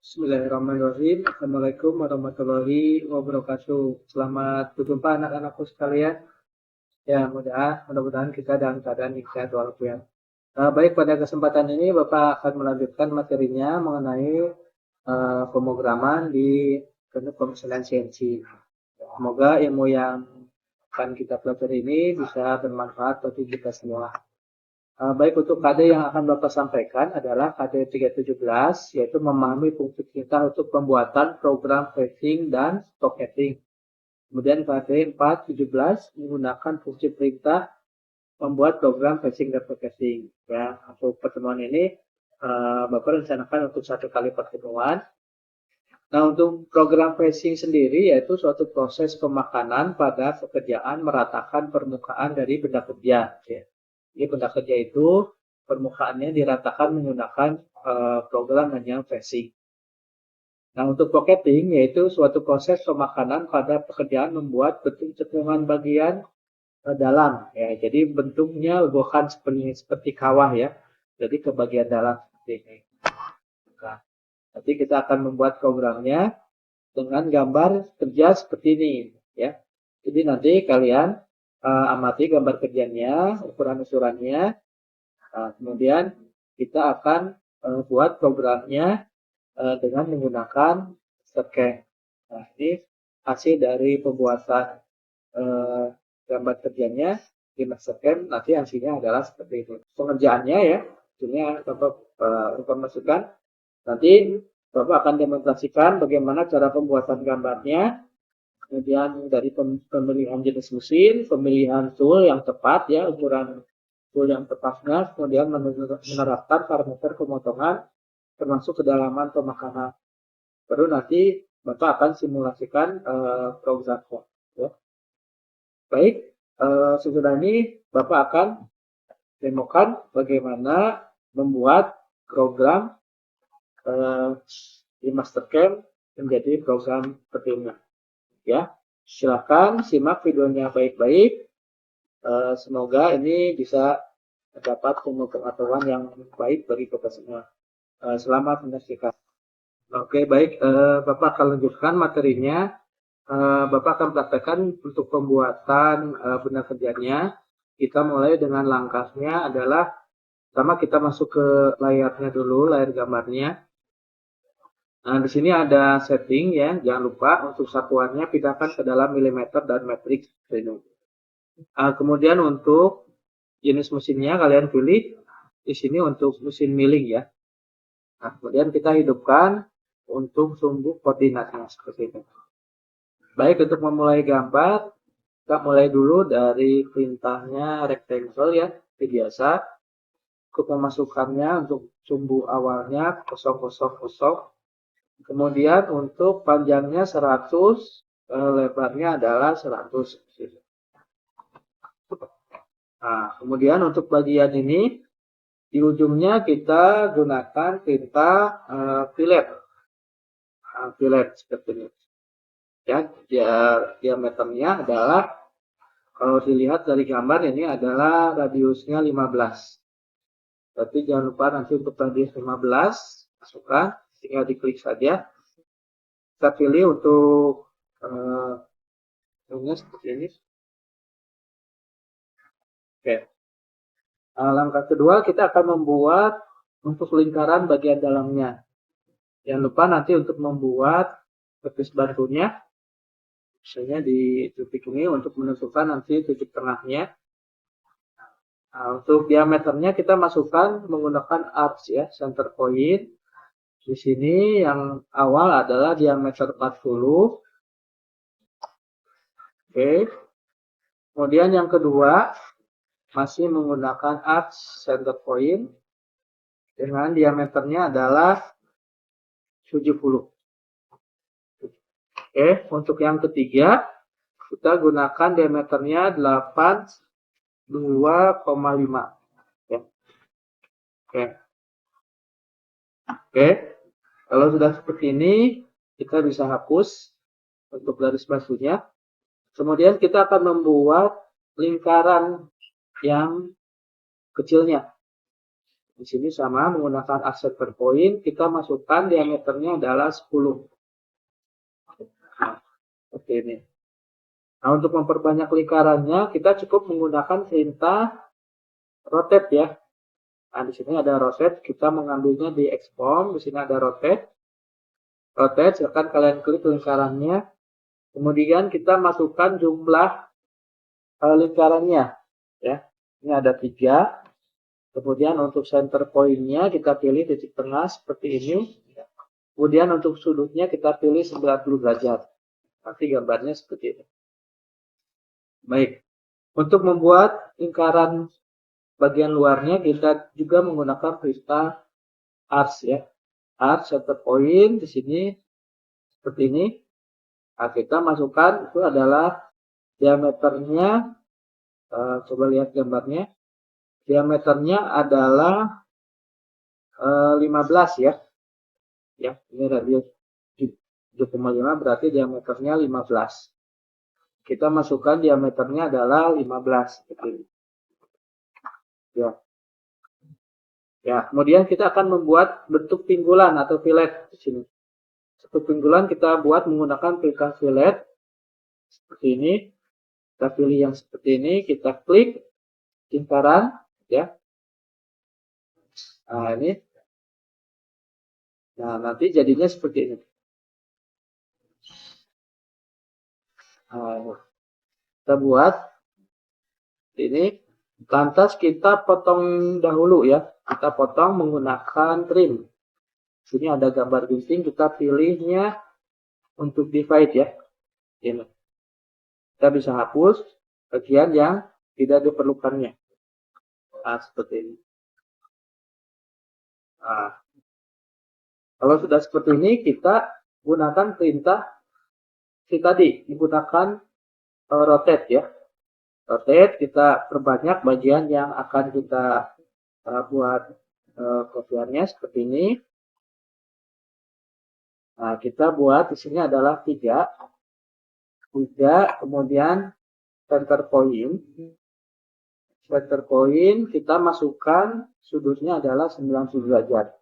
Bismillahirrahmanirrahim. Assalamualaikum warahmatullahi wabarakatuh. Selamat berjumpa anak-anakku sekalian. Ya, mudah-mudahan kita dalam keadaan sehat walafiat. Baik, pada kesempatan ini Bapak akan melanjutkan materinya mengenai pemrograman di Komisioner CNC. Semoga ilmu yang akan kita pelajari ini bisa bermanfaat bagi kita semua. Baik, untuk KD yang akan Bapak sampaikan adalah KD 317, yaitu memahami fungsi perintah untuk pembuatan program fetching dan stocking. Kemudian KD 417 menggunakan fungsi perintah membuat program fetching dan stocking. Ya, untuk pertemuan ini Bapak rencanakan untuk 1 kali pertemuan. Nah, untuk program fetching sendiri yaitu suatu proses pemakanan pada pekerjaan meratakan permukaan dari benda kerja. Ya. Jadi benda kerja itu permukaannya diratakan menggunakan program namanya fetching. Nah, untuk pocketing yaitu suatu proses pemakanan pada pekerjaan membuat bentuk cekungan bagian dalam. Ya, jadi bentuknya bukan seperti kawah ya. Jadi ke bagian dalam seperti ini. Nah, nanti kita akan membuat programnya dengan gambar kerja seperti ini ya. Jadi nanti kalian amati gambar kerjanya, ukuran-ukurannya. Kemudian kita akan buat programnya dengan menggunakan scan. Nah, ini hasil dari pembuatan gambar kerjanya di scan. Nanti hasilnya adalah seperti itu. Pengerjaannya ya, hasilnya Bapak informasikan. Nanti Bapak akan demonstrasikan bagaimana cara pembuatan gambarnya. Kemudian dari pemilihan jenis mesin, pemilihan tool yang tepat ya, ukuran tool yang tepatnya, kemudian menerapkan parameter pemotongan termasuk kedalaman pemakanan. Baru nanti Bapak akan simulasikan program ya. Baik, sesudah ini Bapak akan demokan bagaimana membuat program di Mastercam menjadi program tertinggal. Ya, silakan simak videonya baik-baik. Semoga ini bisa dapat pengetahuan yang baik bagi kita semua. Selamat menyaksikan. Oke, baik. Bapak akan lanjutkan materinya. Bapak akan praktekkan untuk pembuatan benda kerjanya. Kita mulai dengan langkahnya adalah pertama kita masuk ke layarnya dulu, layar gambarnya. Nah, di sini ada setting ya, jangan lupa untuk satuannya pindahkan ke dalam milimeter dan metrik. Kemudian untuk jenis mesinnya kalian pilih di sini untuk mesin milling ya. Nah, kemudian kita hidupkan untuk sumbu koordinatnya seperti itu. Baik, untuk memulai gambar, kita mulai dulu dari perintahnya rectangle ya, seperti biasa. Untuk memasukkannya untuk sumbu awalnya 000. Kemudian untuk panjangnya 100, lebarnya adalah 100. Nah, kemudian untuk bagian ini di ujungnya kita gunakan tinta fillet. Fillet seperti ini. Ya, diameternya adalah kalau dilihat dari gambar ini adalah radiusnya 15. Tapi jangan lupa nanti untuk radius 15 masukkan, tinggal diklik saja. Kita pilih untuk seperti ini. Oke. Langkah kedua kita akan membuat untuk lingkaran bagian dalamnya. Jangan lupa nanti untuk membuat garis bantunya, misalnya di titik ini untuk menentukan nanti titik tengahnya. Nah, untuk diameternya kita masukkan menggunakan arcs ya, center point. Di sini yang awal adalah diameter 40. Oke. Kemudian yang kedua masih menggunakan arcs center point dengan diameternya adalah 70. Oke, untuk yang ketiga kita gunakan diameternya 82,5. Ya. Oke. Kalau sudah seperti ini, kita bisa hapus untuk garis bakunya. Kemudian kita akan membuat lingkaran yang kecilnya. Di sini sama menggunakan art center point, kita masukkan diameternya adalah 10. Nah, seperti ini. Nah, untuk memperbanyak lingkarannya, kita cukup menggunakan perintah rotate ya. Nah, di sini ada rotate, kita mengambilnya di expand, di sini ada rotate. Rotate, silakan kalian klik lingkarannya. Kemudian kita masukkan jumlah lingkarannya ya. Ini ada 3. Kemudian untuk center point-nya kita pilih titik tengah seperti ini. Kemudian untuk sudutnya kita pilih 90 derajat. Nanti gambarnya seperti ini. Baik. Untuk membuat lingkaran bagian luarnya kita juga menggunakan perintah arc ya. Arc center point di sini seperti ini. Nah, kita masukkan itu adalah diameternya. Coba lihat gambarnya. Diameternya adalah 15 ya. Ya, ini radius 7,5 berarti diameternya 15. Kita masukkan diameternya adalah 15 seperti ini. Ya. Ya, kemudian kita akan membuat bentuk pinggulan atau fillet di sini. Bentuk pinggulan kita buat menggunakan perintah fillet seperti ini. Kita pilih yang seperti ini, kita klik lingkaran ya. Nah, ini. Nah, nanti jadinya seperti ini. Nah, kita buat ini. Lantas kita potong dahulu ya. Kita potong menggunakan trim. Sini ada gambar gunting, kita pilihnya untuk divide ya. Ini. Kita bisa hapus bagian yang tidak diperlukannya. Nah, seperti ini. Nah, kalau sudah seperti ini, kita gunakan perintah tadi, menggunakan rotate ya. Rotate, kita perbanyak bagian yang akan kita buat kopiannya seperti ini. Nah, kita buat di sini adalah 3, kemudian center point. Center point kita masukkan sudutnya adalah 90 derajat.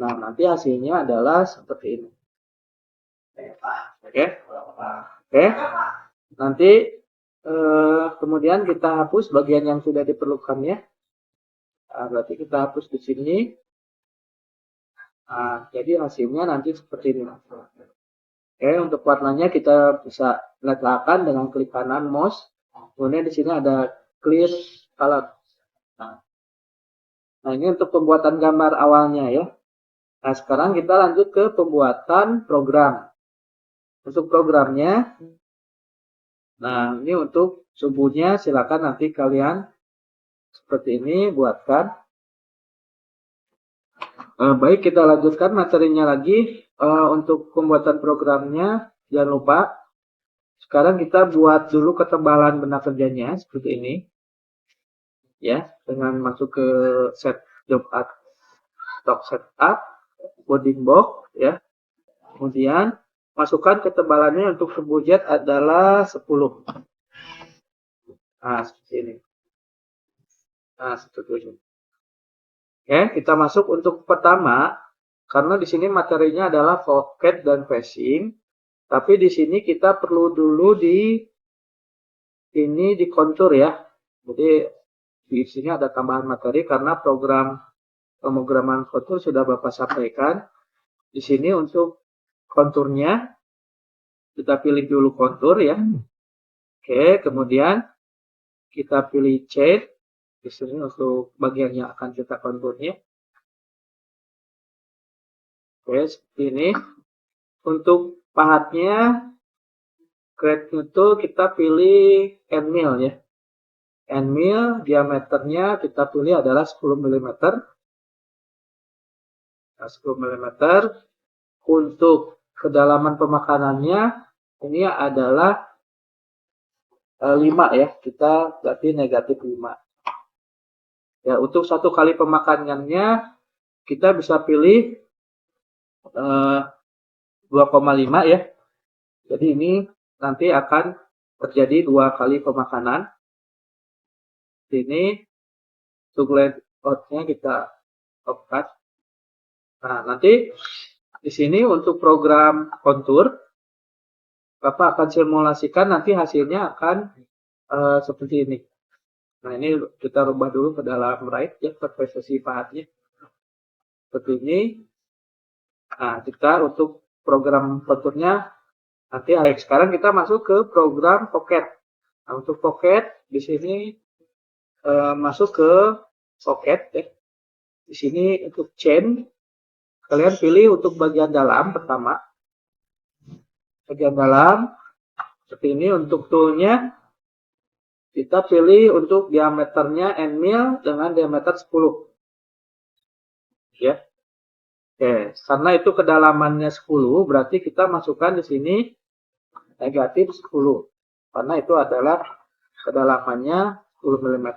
Nah, nanti hasilnya adalah seperti ini. Oke. Nanti kemudian kita hapus bagian yang sudah diperlukannya. Nah, berarti kita hapus di sini. Nah, jadi hasilnya nanti seperti ini. Oke, untuk warnanya kita bisa letakkan dengan klik kanan mouse. Kemudian di sini ada clear color. Nah, ini untuk pembuatan gambar awalnya ya. Nah, sekarang kita lanjut ke pembuatan program. Untuk programnya, nah ini untuk subuhnya silakan nanti kalian seperti ini buatkan. Baik, kita lanjutkan materinya lagi. Untuk pembuatan programnya, jangan lupa. Sekarang kita buat dulu ketebalan benang kerjanya seperti ini. Ya, dengan masuk ke set job art, stock setup, bounding box, ya. Kemudian masukkan ketebalannya untuk sebuah jet adalah 10. Nah, seperti ini. Nah, seperti ini. Oke, kita masuk untuk pertama, karena di sini materinya adalah pocket dan facing, tapi di sini kita perlu dulu di kontur ya. Jadi di sini ada tambahan materi karena program pemrograman kontur sudah Bapak sampaikan. Di sini untuk konturnya kita pilih dulu kontur ya. Oke, kemudian kita pilih chain. Di sini untuk bagian yang akan kita konturnya. Oke, seperti ini. Untuk pahatnya, create itu kita pilih end mill ya. End mill diameternya kita pilih adalah 10 mm. Nah, 10 mm. Untuk kedalaman pemakanannya ini adalah 5 ya. Kita berarti negatif 5. Ya, untuk satu kali pemakanannya kita bisa pilih 2,5 ya. Jadi ini nanti akan terjadi 2 kali pemakanan. Ini untuk outnya kita off-cut. Nah, nanti di sini untuk program kontur, Bapak akan simulasikan nanti hasilnya akan seperti ini. Nah, ini kita rubah dulu ke dalam Write ya, presisi pahatnya. Seperti ini. Nah, kita untuk program konturnya nanti sekarang kita masuk ke program Pocket. Nah, untuk Pocket di sini masuk ke Pocket ya. Di sini untuk chain kalian pilih untuk bagian dalam pertama. Bagian dalam seperti ini. Untuk toolnya kita pilih untuk diameternya N mil dengan diameter 10. Ya. Oke, karena itu kedalamannya 10, berarti kita masukkan di sini negatif 10. Karena itu adalah kedalamannya 10 mm.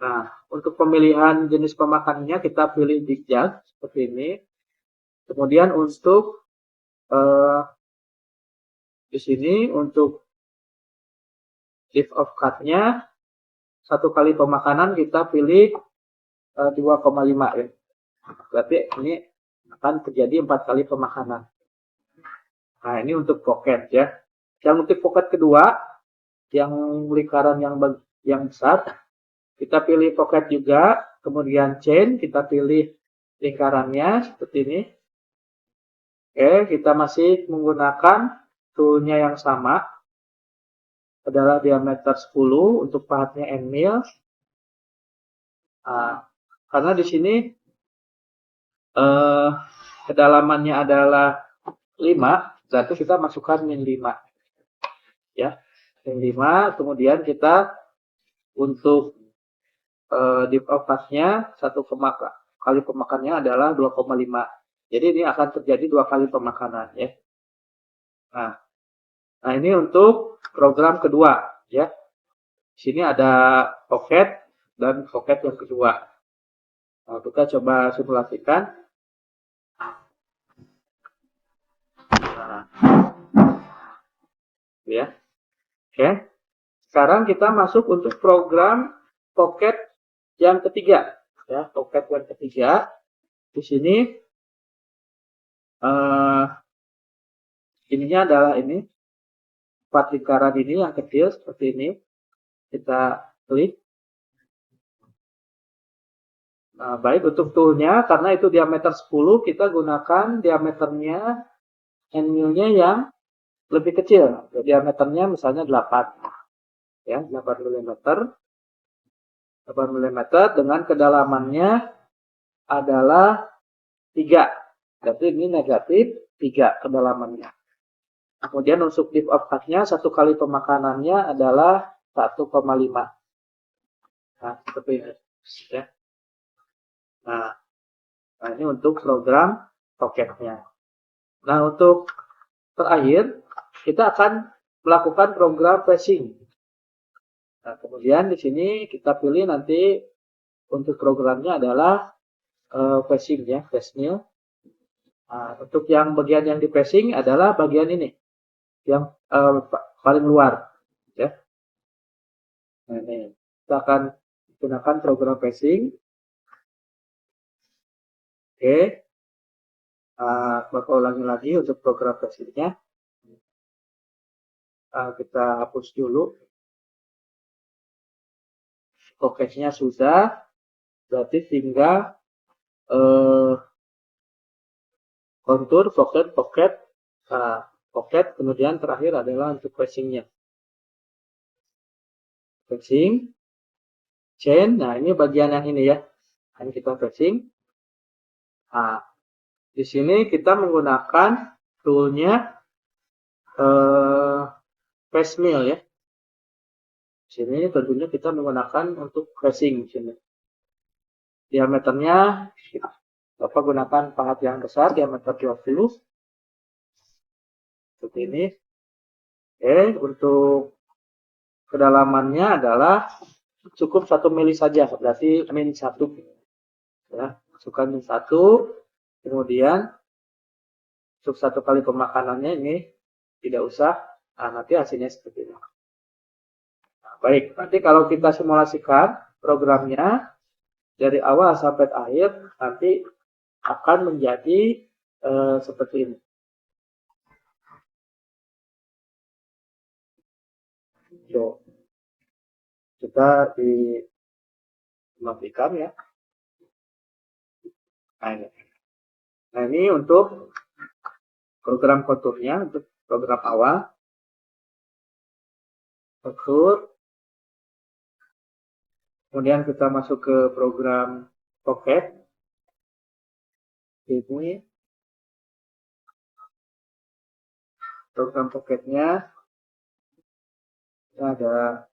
Nah, untuk pemilihan jenis pemakannya kita pilih zigzag seperti ini. Kemudian untuk di sini untuk depth of cut-nya 1 kali pemakanan kita pilih 2,5 ya. Berarti ini akan terjadi 4 kali pemakanan. Nah, ini untuk pocket ya. Yang untuk pocket kedua, yang lingkaran yang besar, kita pilih pocket juga, kemudian chain, kita pilih lingkarannya seperti ini. Oke, kita masih menggunakan toolnya yang sama, adalah diameter 10 untuk pahatnya N mil. Nah, karena di sini kedalamannya adalah 5, berarti kita masukkan min 5. Ya, min 5, kemudian kita untuk depth of cut-nya 1 kali pemakannya adalah 2,5. Jadi ini akan terjadi 2 kali pemakanan ya. Nah ini untuk program kedua ya. Di sini ada pocket dan pocket yang kedua. Nah, kita coba simulasikan. Nah, ya. Oke. Sekarang kita masuk untuk program pocket yang ketiga ya, pocket yang ketiga. Di sini ininya adalah ini 4 lingkaran ini yang kecil seperti ini. Kita klik. Nah, baik untuk toolnya karena itu diameter 10, kita gunakan diameternya N mil-nya yang lebih kecil. Diameternya misalnya 8. Ya, 8 mm. 8 mm dengan kedalamannya adalah 3. Berarti ini negatif 3 kedalamannya. Kemudian untuk depth of cut-nya 1 kali pemakanannya adalah 1,5. Nah, seperti ini. Ya. Nah, ini untuk program pocket-nya. Nah, untuk terakhir, kita akan melakukan program flashing. Nah, kemudian di sini kita pilih nanti untuk programnya adalah flashing ya, flash mill. Nah, untuk yang bagian yang di flashing adalah bagian ini, yang paling luar, ya. Nah, ini kita akan gunakan program flashing. Oke, bakal ulangi lagi untuk program flashingnya. Kita hapus dulu. Pocketnya sudah, berarti tinggal kontur, pocket, kemudian terakhir adalah untuk flashingnya. Flashing, chain, nah ini bagian yang ini ya, ini kita flashing. Nah, di sini kita menggunakan toolnya flash mill ya. Di sini tentunya kita menggunakan untuk flashing di sini. Diameternya Bapak gunakan pahat yang besar, diameter 20. Seperti ini. Oke, untuk kedalamannya adalah cukup 1 mili saja, berarti min 1. Ya, masukkan min 1. Kemudian untuk 1 kali pemakanannya ini tidak usah. Nah, nanti hasilnya seperti ini. Nah, baik, nanti kalau kita simulasikan programnya, dari awal sampai akhir nanti akan menjadi seperti ini. So, kita dimatikan ya. Nah ini untuk program konturnya, untuk program awal. Kontur. Kemudian kita masuk ke program Pocket. Ini program Pocketnya ada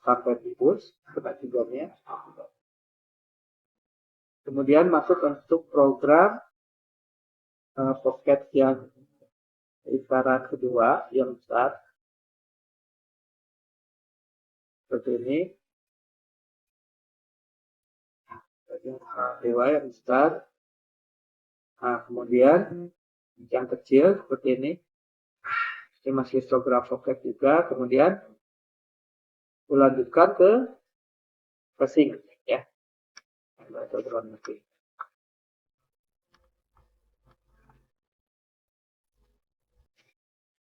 sampai dibus kebagiannya. Kemudian masuk untuk program Pocket yang lingkaran kedua yang besar seperti ini. Dewa yang besar. Nah, kemudian yang kecil seperti ini. Ini masih program Pocket juga. Kemudian lanjutkan ke pressing ya.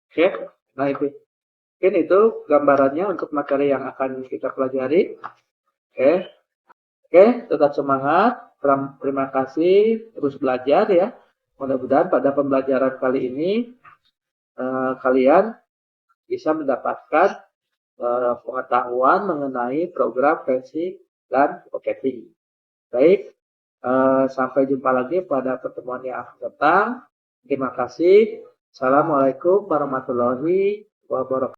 Oke, nah itu. Mungkin itu gambarannya untuk materi yang akan kita pelajari. Oke, tetap semangat. Terima kasih, terus belajar ya. Mudah-mudahan pada pembelajaran kali ini kalian bisa mendapatkan pengetahuan mengenai program Fancy dan Pocketing. Baik, sampai jumpa lagi pada pertemuan yang akan datang. Terima kasih. Assalamualaikum warahmatullahi wabarakatuh.